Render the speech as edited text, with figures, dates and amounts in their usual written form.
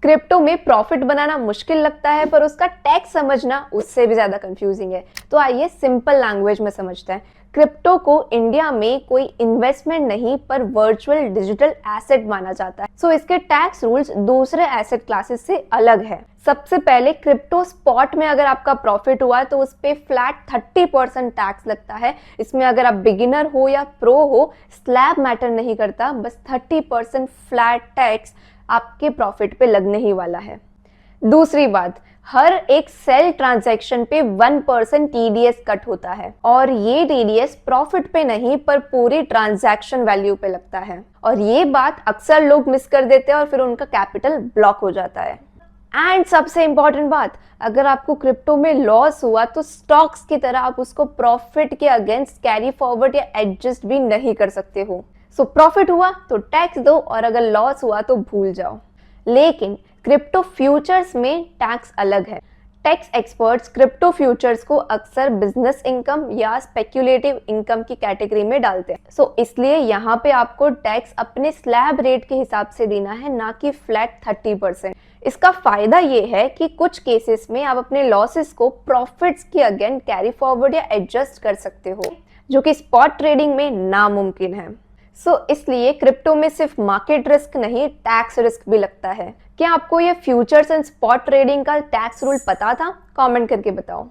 Crypto में profit बनाना मुश्किल लगता है पर उसका टैक्स समझना उससे भी ज्यादा कंफ्यूजिंग है। तो आइए सिंपल लैंग्वेज में समझते हैं। क्रिप्टो को इंडिया में कोई इन्वेस्टमेंट नहीं पर वर्चुअल डिजिटल एसेट माना जाता है। सो इसके टैक्स रूल्स दूसरे एसेट क्लासेस से अलग है। सबसे पहले क्रिप्टो स्पॉट में अगर आपका प्रॉफिट हुआ तो उस पे फ्लैट 30% टैक्स लगता है। इसमें अगर आप बिगिनर हो या प्रो हो, स्लैब मैटर नहीं करता, बस 30% फ्लैट टैक्स आपके प्रॉफिट पे लगने ही वाला है। दूसरी बात, हर एक सेल ट्रांजैक्शन पे 1% टीडीएस कट होता है और ये टीडीएस प्रॉफिट पे नहीं पर पूरी ट्रांजैक्शन वैल्यू पे लगता है। और ये बात अक्सर लोग मिस कर देते हैं और फिर उनका कैपिटल ब्लॉक हो जाता है। एंड सबसे इंपॉर्टेंट बात, अगर आपको क्रिप्टो में लॉस हुआ तो स्टॉक्स की तरह आप उसको प्रॉफिट के अगेंस्ट कैरी फॉरवर्ड या एडजस्ट भी नहीं कर सकते हो। सो प्रॉफिट हुआ तो टैक्स दो और अगर लॉस हुआ तो भूल जाओ। लेकिन क्रिप्टो फ्यूचर्स में टैक्स अलग है। टैक्स एक्सपर्ट्स क्रिप्टो फ्यूचर्स को अक्सर बिजनेस इनकम या स्पेक्यूलेटिव इनकम की कैटेगरी में डालते हैं। सो इसलिए यहाँ पे आपको टैक्स अपने स्लैब रेट के हिसाब से देना है, ना कि फ्लैट 30%। इसका फायदा ये है कि कुछ केसेस में आप अपने लॉसेस को प्रॉफिट्स के अगेंस्ट कैरी फॉरवर्ड या एडजस्ट कर सकते हो, जो कि स्पॉट ट्रेडिंग में नामुमकिन है। इसलिए क्रिप्टो में सिर्फ मार्केट रिस्क नहीं, टैक्स रिस्क भी लगता है। क्या आपको ये फ्यूचर्स एंड स्पॉट ट्रेडिंग का टैक्स रूल पता था? कमेंट करके बताओ।